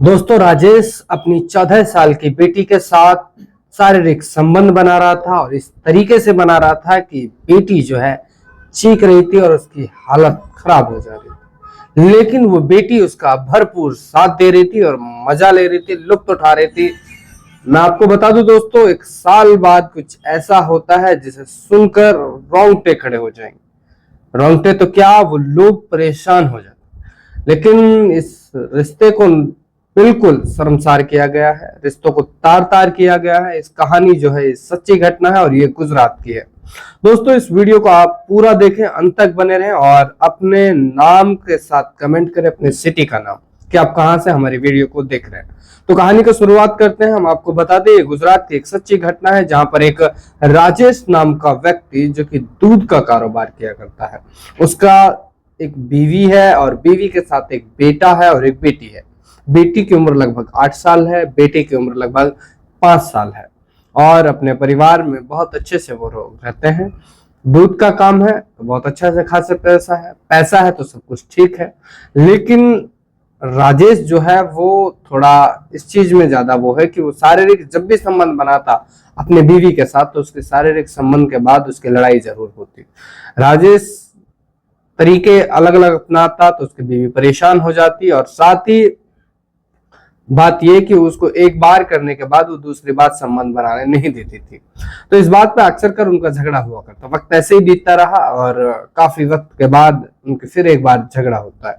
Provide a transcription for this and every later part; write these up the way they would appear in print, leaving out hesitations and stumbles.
दोस्तों, राजेश अपनी 14 साल की बेटी के साथ शारीरिक संबंध बना रहा था और इस तरीके से बना रहा था कि बेटी जो है चीख रही थी और उसकी हालत खराब हो जा रही थी। लेकिन वो बेटी उसका भरपूर साथ दे रही थी और मजा ले रही थी, लुत्फ उठा रही थी। मैं आपको बता दूं दोस्तों, 1 साल बाद कुछ ऐसा होता है जिसे सुनकर रोंगटे खड़े हो जाएंगे। रोंगटे तो क्या, वो लोग परेशान हो जाते। लेकिन इस रिश्ते को बिल्कुल शर्मसार किया गया है, रिश्तों को तार तार किया गया है। इस कहानी जो है सच्ची घटना है और ये गुजरात की है। दोस्तों, इस वीडियो को आप पूरा देखें, अंत तक बने रहें और अपने नाम के साथ कमेंट करें, अपने सिटी का नाम, कि आप कहां से हमारी वीडियो को देख रहे हैं। तो कहानी की शुरुआत करते हैं। हम आपको बता दें, ये गुजरात की एक सच्ची घटना है जहां पर एक राजेश नाम का व्यक्ति जो कि दूध का कारोबार किया करता है, उसका एक बीवी है और बीवी के साथ एक बेटा है और एक बेटी है। बेटी की उम्र लगभग 8 साल है, बेटे की उम्र लगभग 5 साल है और अपने परिवार में बहुत अच्छे से वो लोग रहते हैं। दूध का काम है तो बहुत अच्छा से खासा पैसा है तो सब कुछ ठीक है। लेकिन राजेश जो है वो थोड़ा इस चीज में ज्यादा वो है कि वो शारीरिक जब भी संबंध बनाता अपने बीवी के साथ तो उसके शारीरिक संबंध के बाद उसकी लड़ाई जरूर होती। राजेश तरीके अलग अलग अपनाता तो उसकी बीवी परेशान हो जाती और साथ ही बात यह कि उसको एक बार करने के बाद वो दूसरी बार संबंध बनाने नहीं देती थी। तो इस बात पे अक्सर कर उनका झगड़ा हुआ करता। वक्त ऐसे ही बीतता रहा और काफी वक्त के बाद उनके फिर एक बार झगड़ा होता है।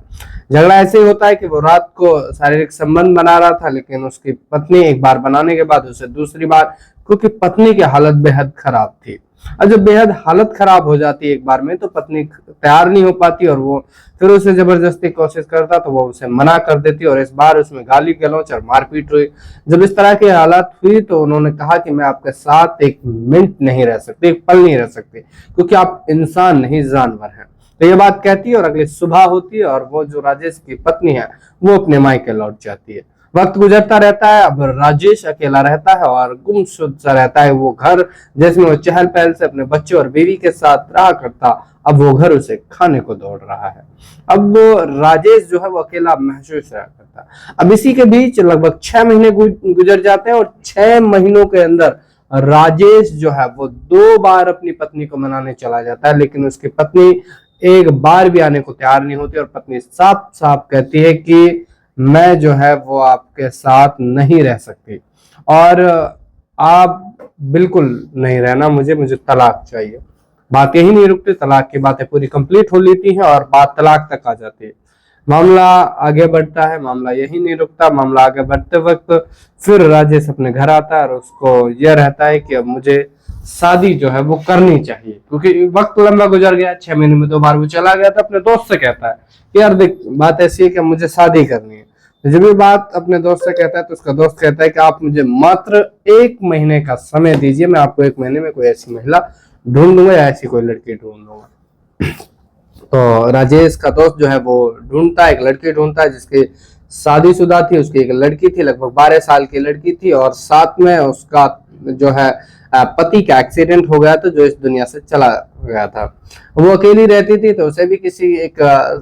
झगड़ा ऐसे ही होता है कि वो रात को शारीरिक संबंध बना रहा था, लेकिन उसकी पत्नी एक बार बनाने के बाद उसे दूसरी बार, क्योंकि पत्नी की हालत बेहद खराब थी। और जब बेहद हालत खराब हो जाती है एक बार में तो पत्नी तैयार नहीं हो पाती और वो फिर उसे जबरदस्ती कोशिश करता तो वो उसे मना कर देती और इस बार उसमें गाली गलौच और मारपीट हुई। जब इस तरह की हालात हुई तो उन्होंने कहा कि मैं आपके साथ एक मिनट नहीं रह सकती, एक पल नहीं रह सकती, क्योंकि आप इंसान नहीं जानवर हैं। तो ये बात कहती है और अगली सुबह होती है और वो जो राजेश की पत्नी है वो अपने मायके लौट जाती है। वक्त गुजरता रहता है, अब राजेश अकेला रहता है और गुमशुदा सा रहता है वो घर जिसमें वो चहल पहल से अपने बच्चे और बीवी के साथ रहा करता। अब वो घर उसे खाने को दौड़ रहा है। अब वो राजेश जो है वो अकेला महसूस रहा करता। अब इसी के बीच लगभग 6 महीने गुजर जाते हैं और 6 महीनों के अंदर राजेश जो है वो 2 बार अपनी पत्नी को मनाने चला जाता है, लेकिन उसकी पत्नी एक बार भी आने को तैयार नहीं होती और पत्नी साफ साफ कहती है कि मैं जो है वो आपके साथ नहीं रह सकती और आप बिल्कुल नहीं रहना, मुझे तलाक चाहिए। बात यही नहीं रुकती, तलाक की बातें पूरी कंप्लीट हो लेती हैं और बात तलाक तक आ जाती है। मामला आगे बढ़ता है, मामला यही नहीं रुकता। मामला आगे बढ़ते वक्त फिर राजेश अपने घर आता है और उसको यह रहता है कि अब मुझे शादी जो है वो करनी चाहिए, क्योंकि वक्त लंबा गुजर गया। 6 महीने में 2 बार वो चला गया तो अपने दोस्त से कहता है कि यार देख, बात ऐसी है कि मुझे शादी करनी है। जब ये बात अपने दोस्त से कहता है तो उसका दोस्त कहता है कि आप मुझे मात्र 1 महीने का समय दीजिए, मैं आपको 1 महीने में कोई ऐसी महिला ढूंढ दूंगा या ऐसी कोई लड़की ढूंढ दूंगा। तो राजेश का दोस्त जो है वो ढूंढता है, एक लड़की ढूंढता है जिसकी शादीशुदा थी। उसकी एक लड़की थी, लगभग 12 साल की लड़की थी और साथ में उसका जो है पति का एक्सीडेंट हो गया था जो इस दुनिया से चला गया था। वो अकेली रहती थी तो उसे भी किसी एक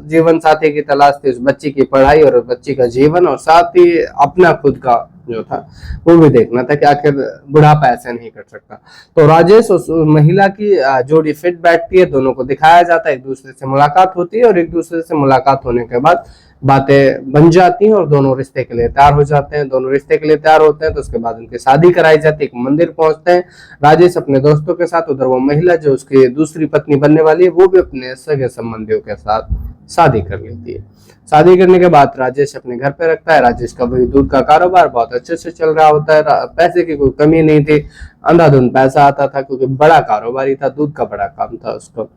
जीवन साथी की तलाश थी। उस बच्ची की पढ़ाई और उस बच्ची का जीवन और साथ ही अपना खुद का जो था वो भी देखना था कि आखिर बुढ़ापा ऐसे नहीं कर सकता। तो राजेश उस महिला की जोड़ी फिट बैठती है, दोनों को दिखाया जाता है, एक दूसरे से मुलाकात होती है और एक दूसरे से मुलाकात होने के बाद बातें बन जाती हैं और दोनों रिश्ते के लिए तैयार हो जाते हैं। दोनों रिश्ते के लिए तैयार होते हैं तो उसके बाद उनकी शादी कराई जाती है। एक मंदिर पहुंचते हैं राजेश अपने दोस्तों के साथ, उधर वो महिला जो उसकी दूसरी पत्नी बनने वाली है वो भी अपने सगे संबंधियों के साथ शादी कर लेती है। शादी करने के बाद राजेश अपने घर पे रखता है। राजेश का वही दूध का कारोबार बहुत अच्छे से चल रहा होता है, पैसे की कोई कमी नहीं थी, अंधाधुंध पैसा आता था क्योंकि बड़ा कारोबारी था, दूध का बड़ा काम था उसको।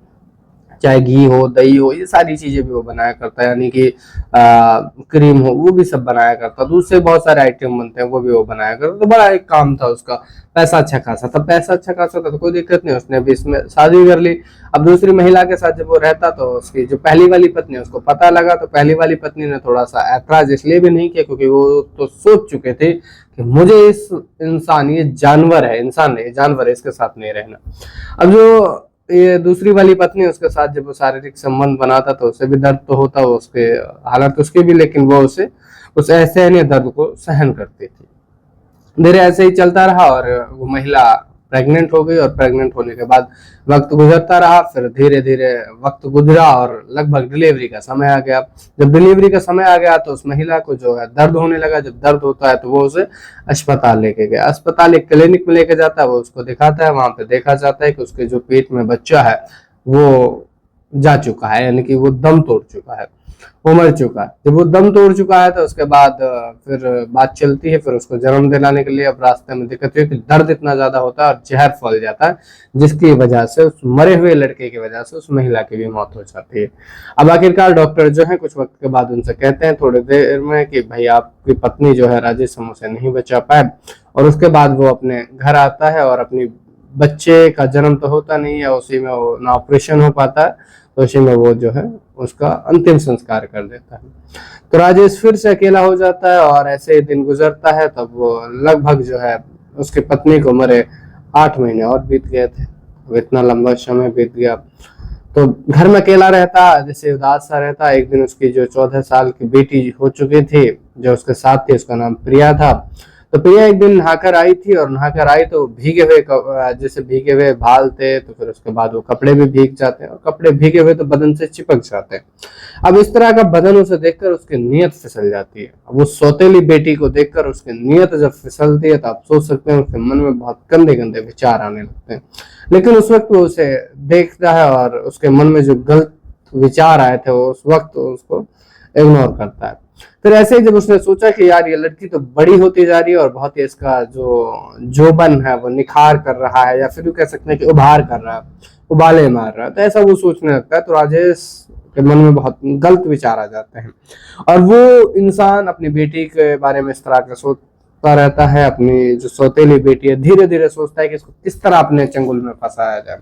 चाहे घी हो, दही हो, ये सारी चीजें भी वो बनाया करता है, यानी कि क्रीम हो वो भी सब बनाया करता। दूध से बहुत सारे आइटम बनते हैं वो भी वो बनाया करता। तो बड़ा एक काम था उसका, पैसा अच्छा खासा था, पैसा अच्छा खासा था तो कोई दिक्कत नहीं, उसने भी इसमें शादी कर ली। अब दूसरी महिला के साथ जब वो रहता तो उसकी जो पहली वाली पत्नी उसको पता लगा तो पहली वाली पत्नी ने थोड़ा सा ऐतराज इसलिए भी नहीं किया क्योंकि वो तो सोच चुके थे कि मुझे इस इंसान, ये जानवर है, इंसान नहीं जानवर है, इसके साथ नहीं रहना। अब जो ये दूसरी वाली पत्नी उसके साथ जब वो शारीरिक संबंध बनाता तो उसे भी दर्द तो होता, उसके हालत उसकी भी, लेकिन वो उसे उस असहनीय दर्द को सहन करती थी। धीरे ऐसे ही चलता रहा और वो महिला प्रेग्नेंट हो गई, और प्रेग्नेंट होने के बाद वक्त गुजरता रहा, फिर धीरे धीरे वक्त गुजरा और लगभग डिलीवरी का समय आ गया। जब डिलीवरी का समय आ गया तो उस महिला को जो है दर्द होने लगा। जब दर्द होता है तो वो उसे अस्पताल लेके गया। अस्पताल एक क्लिनिक में लेके जाता है, वो उसको दिखाता है। वहां पे देखा जाता है कि उसके जो पेट में बच्चा है वो जा चुका है, यानी कि वो दम तोड़ चुका है, वो मर चुका है। जब वो दम तोड़ चुका है तो उसके बाद फिर बात चलती है, फिर उसको जन्म दिलाने के लिए। अब रास्ते में दिक्कत है कि दर्द इतना ज्यादा होता है और जहर फैल जाता है, जिसकी वजह से उस मरे हुए लड़के की वजह से उस महिला की भी मौत हो जाती है। अब आखिरकार डॉक्टर जो है कुछ वक्त के बाद उनसे कहते हैं थोड़ी देर में कि भाई आपकी पत्नी जो है राजेश हम उसे नहीं बचा पाए। और उसके बाद वो अपने घर आता है और अपनी बच्चे का जन्म तो होता नहीं है, उसी में वो ना ऑपरेशन हो पाता है, तो उसी में वो जो है उसका अंतिम संस्कार कर देता है। तो राजेश फिर से अकेला हो जाता है और ऐसे ही दिन गुजरता है। तब वो लगभग जो है उसकी पत्नी को मरे 8 महीने और बीत गए थे। अब इतना लंबा समय बीत गया तो घर में अकेला रहता, जैसे उदास सा रहता। एक दिन उसकी जो 14 साल की बेटी हो चुकी थी जो उसके साथ थी, उसका नाम प्रिया था। तो प्रिया एक दिन नहाकर आई थी, और नहाकर आई तो भीगे हुए जैसे भीगे हुए बाल थे, तो फिर उसके बाद वो कपड़े भी भीग जाते हैं, और कपड़े भीगे हुए तो बदन से चिपक जाते हैं। अब इस तरह का बदन उसे देखकर उसकी नीयत फिसल जाती है। अब वो सौतेली बेटी को देखकर उसकी नीयत जब फिसलती है तो आप सोच सकते हैं उसके मन में बहुत गंदे गंदे विचार आने लगते हैं। लेकिन उस वक्त वो उसे देखता है और उसके मन में जो गलत विचार आए थे वो उस वक्त उसको इग्नोर करता है। फिर ऐसे ही जब उसने सोचा कि यार ये लड़की तो बड़ी होती जा रही है और बहुत ही इसका जो जोबन है वो निखार कर रहा है, या फिर कह सकते हैं कि उभार कर रहा है, उबाले मार रहा है, तो ऐसा वो सोचने लगता है। तो राजेश के मन में बहुत गलत विचार आ जाते हैं, और वो इंसान अपनी बेटी के बारे में इस तरह का सोचता रहता है। अपनी जो सौतेली बेटी है धीरे धीरे सोचता है कि इसको किस तरह अपने चंगुल में फंसाया जाए।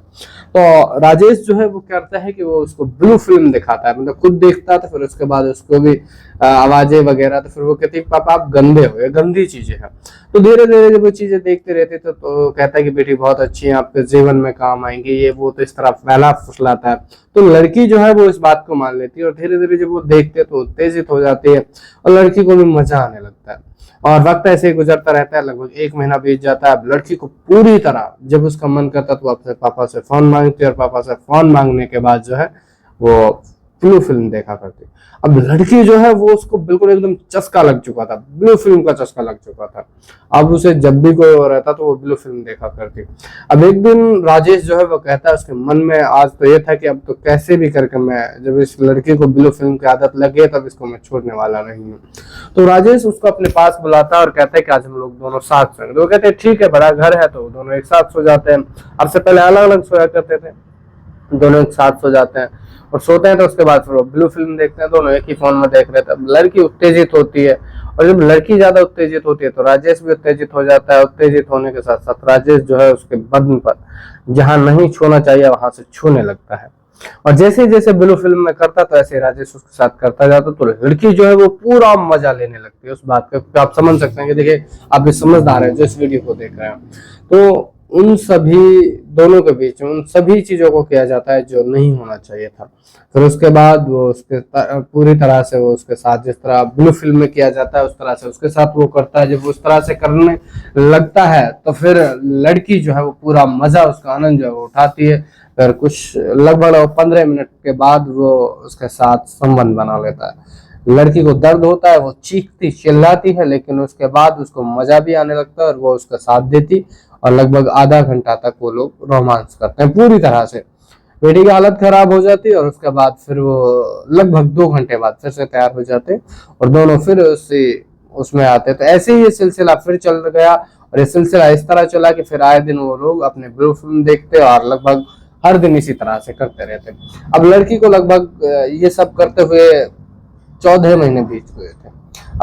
तो राजेश जो है वो करता है कि वो उसको ब्लू फिल्म दिखाता है, मतलब खुद देखता था, फिर उसके बाद उसको भी आवाजें वगैरह, तो फिर वो कहती है पापा आप गंदे हो, ये गंदी चीजें हैं। तो धीरे धीरे जब वो चीजें देखते रहते तो कहता है कि बेटी बहुत अच्छी है, आपके जीवन में काम आएंगी, ये वो, तो इस तरह फैला फुसलाता है। तो लड़की जो है वो इस बात को मान लेती है, और धीरे धीरे जब वो देखते हैं तो उत्तेजित हो जाती है, और लड़की को भी मजा आने लगता है। और वक्त ऐसे ही गुजरता रहता है, लगभग 1 महीना बीत जाता है। अब लड़की को पूरी तरह जब उसका मन करता तो अपने पापा से फोन मांगती है, और पापा से फोन मांगने के बाद जो है वो ब्लू फिल्म देखा करती। अब लड़की जो है वो उसको बिल्कुल एकदम चस्का लग चुका था, ब्लू फिल्म का चस्का लग चुका था। अब उसे जब भी कोई हो रहता तो वो ब्लू फिल्म देखा करती। अब एक दिन राजेश जो है वो कहता है, उसके मन में आज तो ये था कि अब तो कैसे भी करके मैं, जब इस लड़की को ब्लू फिल्म की आदत लग गई तब इसको मैं छोड़ने वाला नहीं हूँ। तो राजेश उसको अपने पास बुलाता है और कहता है कि आज हम लोग दोनों साथ सोएंगे। तो वो कहते हैं ठीक है, बड़ा घर है तो दोनों एक साथ सो जाते हैं। अब से पहले अलग अलग सोया करते थे, दोनों एक साथ सो जाते हैं और सोते हैं। तो उसके बाद फिर वो ब्लू फिल्म देखते हैं, दोनों एक ही फोन में देख रहे थे। लड़की उत्तेजित होती है, और जब लड़की ज्यादा उत्तेजित होती है तो राजेश भी उत्तेजित हो जाता है। उत्तेजित होने के साथ साथ राजेश जो है उसके बदन पर जहां नहीं छूना चाहिए वहां से छूने लगता है, और जैसे जैसे ब्लू फिल्म में करता तो ऐसे राजेश उसके साथ करता जाता। तो लड़की जो है वो पूरा मजा लेने लगती है उस बात का। आप समझ सकते हैं कि देखिए आप भी समझदार हैं जो इस वीडियो को देख रहे हैं। तो उन सभी दोनों के बीच में उन सभी चीजों को किया जाता है जो नहीं होना चाहिए था। फिर उसके बाद वो उसके पूरी तरह से वो उसके साथ जिस तरह ब्लू फिल्म में किया जाता है उस तरह से उसके साथ वो करता है। जब उस तरह से करने लगता है तो फिर लड़की जो है वो पूरा मजा, उसका आनंद जो है वो उठाती है। फिर कुछ लगभग 15 मिनट के बाद वो उसके साथ संबंध बना लेता है। लड़की को दर्द होता है, वो चीखती चिल्लाती है, लेकिन उसके बाद उसको मजा भी आने लगता है और वो उसका साथ देती, और लगभग आधा घंटा तक वो लोग रोमांस करते हैं पूरी तरह से। बेटी की हालत खराब हो जाती है, और उसके बाद फिर वो लगभग 2 घंटे बाद फिर से तैयार हो जाते और दोनों फिर उसमें आते। तो ऐसे ही ये सिलसिला फिर चल गया, और ये सिलसिला इस तरह चला कि फिर आए दिन वो लोग अपने ब्लू फिल्म देखते और लगभग हर दिन इसी तरह से करते रहते। अब लड़की को लगभग ये सब करते हुए 14 महीने बीत गए थे।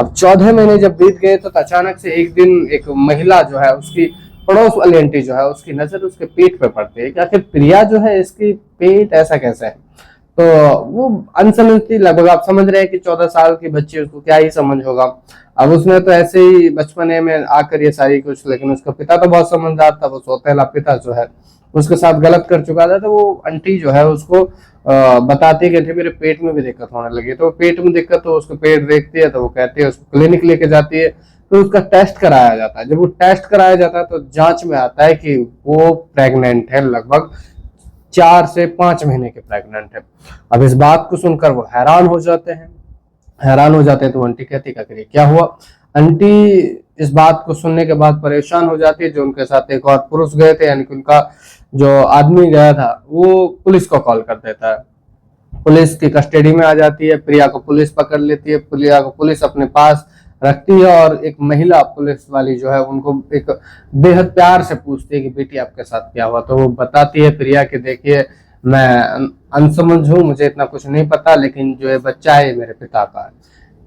अब 14 महीने जब बीत गए तो अचानक से एक दिन एक महिला जो है उसकी पड़ोस वाली आंटी जो है उसकी नजर उसके पेट पे पड़ती है कि आखिर प्रिया जो है इसकी पेट ऐसा कैसा है। तो वो अनसमझती, लगभग आप समझ रहे हैं कि 14 साल की बच्ची, उसको क्या ही समझ होगा। अब उसने तो ऐसे ही बचपने में आकर ये सारी कुछ, लेकिन उसका पिता तो बहुत समझदार था, वो सौतेला पिता जो है उसके साथ गलत कर चुका था। तो वो आंटी जो है उसको बताती है कि आंटी मेरे पेट में भी दिक्कत होने लगी। तो पेट में दिक्कत हो, उसको पेट देखती है तो वो कहती है, उसको क्लिनिक लेके जाती है, तो उसका टेस्ट कराया जाता है। जब वो टेस्ट कराया जाता है तो जांच में आता है कि वो प्रेग्नेंट है, लगभग 4 से 5 महीने के प्रेग्नेंट है। अब इस बात को सुनकर वो हैरान हो जाते हैं। तो आंटी कहती क्या करिए, क्या हुआ? आंटी इस बात को सुनने के बाद परेशान हो जाती है। जो उनके साथ एक और पुरुष गए थे, यानी कि उनका जो आदमी गया था, वो पुलिस को कॉल कर देता है। पुलिस की कस्टडी में आ जाती है। प्रिया को पुलिस पकड़ लेती है। प्रिया को पुलिस अपने पास रखती है और एक महिला पुलिस वाली जो है उनको एक बेहद प्यार से पूछती है कि बेटी आपके साथ क्या हुआ। तो वो बताती है प्रिया कि देखिए मैं अनसमझ हूँ, मुझे इतना कुछ नहीं पता, लेकिन जो ये बच्चा है ये मेरे पिता का है।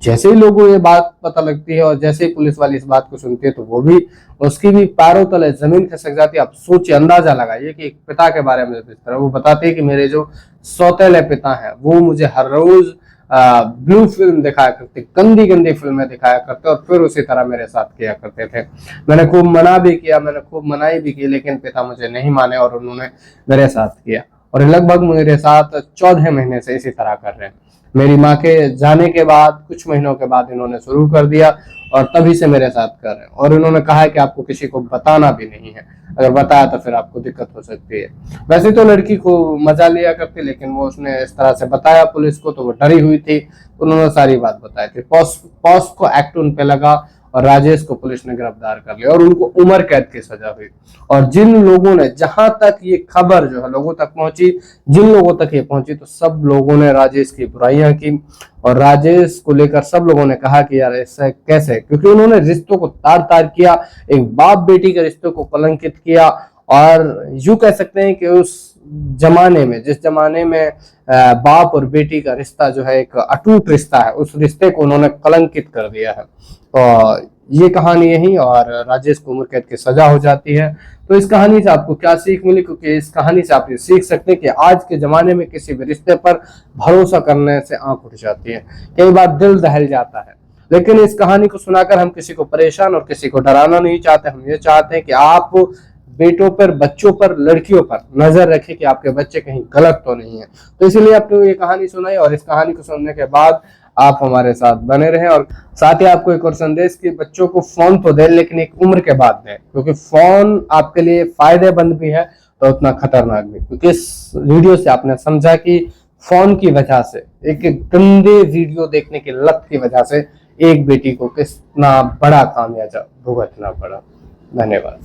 जैसे ही लोगों को ये बात पता लगती है और जैसे ही पुलिस वाली इस बात को सुनती है तो वो भी, उसकी भी पैरों तले जमीन खिसक जाती है। आप सोचिए, अंदाजा लगाइए कि एक पिता के बारे में इस तरह वो बताते हैं कि मेरे जो सौतेले पिता हैं वो मुझे हर रोज ब्लू फिल्म दिखाया करते, गंदी गंदी फिल्में दिखाया करते और फिर उसी तरह मेरे साथ किया करते थे। मैंने खूब मना भी किया, मैंने खूब मनाई भी की, लेकिन पिता मुझे नहीं माने और उन्होंने मेरे साथ किया। और लगभग मेरे साथ 14 महीने से इसी तरह कर रहे हैं। मेरी माँ के जाने के बाद कुछ महीनों के बाद इन्होंने शुरू कर दिया और तभी से मेरे साथ कर रहे हैं। और इन्होंने कहा है कि आपको किसी को बताना भी नहीं है, अगर बताया तो फिर आपको दिक्कत हो सकती है। वैसे तो लड़की को मजा लिया करती, लेकिन वो उसने इस तरह से बताया पुलिस को तो वो डरी हुई थी। उन्होंने सारी बात बताई थी। पॉस्को एक्ट उन पे लगा और राजेश को पुलिस ने गिरफ्तार कर लिया और उनको उम्र कैद की सजा हुई। और जिन लोगों ने, जहां तक ये खबर जो है लोगों तक पहुंची, जिन लोगों तक ये पहुंची, तो सब लोगों ने राजेश की बुराइयां की और राजेश को लेकर सब लोगों ने कहा कि यार ऐसा कैसे, क्योंकि उन्होंने रिश्तों को तार तार किया, एक बाप बेटी के रिश्तों को कलंकित किया। और यूं कह सकते हैं कि उस जमाने में, जिस जमाने में बाप और बेटी का रिश्ता जो है एक अटूट रिश्ता है, उस रिश्ते को उन्होंने कलंकित कर दिया है। तो ये कहानी यही, और राजेश को उम्र कैद की सजा हो जाती है। तो इस कहानी से आपको क्या सीख मिली? क्योंकि इस कहानी से आप ये सीख सकते हैं कि आज के जमाने में किसी भी रिश्ते पर भरोसा करने से आंख उठ जाती है, कई बार दिल दहल जाता है। लेकिन इस कहानी को सुनाकर हम किसी को परेशान और किसी को डराना नहीं चाहते। हम ये चाहते हैं कि आप बेटों पर, बच्चों पर, लड़कियों पर नजर रखें कि आपके बच्चे कहीं गलत तो नहीं है। तो इसीलिए आपने ये कहानी सुनाई और इस कहानी को सुनने के बाद आप हमारे साथ बने रहें। और साथ ही आपको एक और संदेश कि बच्चों को फोन तो दें, लेकिन एक उम्र के बाद दें, क्योंकि फोन आपके लिए फायदेमंद भी है तो उतना खतरनाक भी। क्योंकि इस वीडियो से आपने समझा कि फोन की वजह से, एक गंदे वीडियो देखने की लत की वजह से एक बेटी को कितना बड़ा खामियाजा भुगतना पड़ा। धन्यवाद।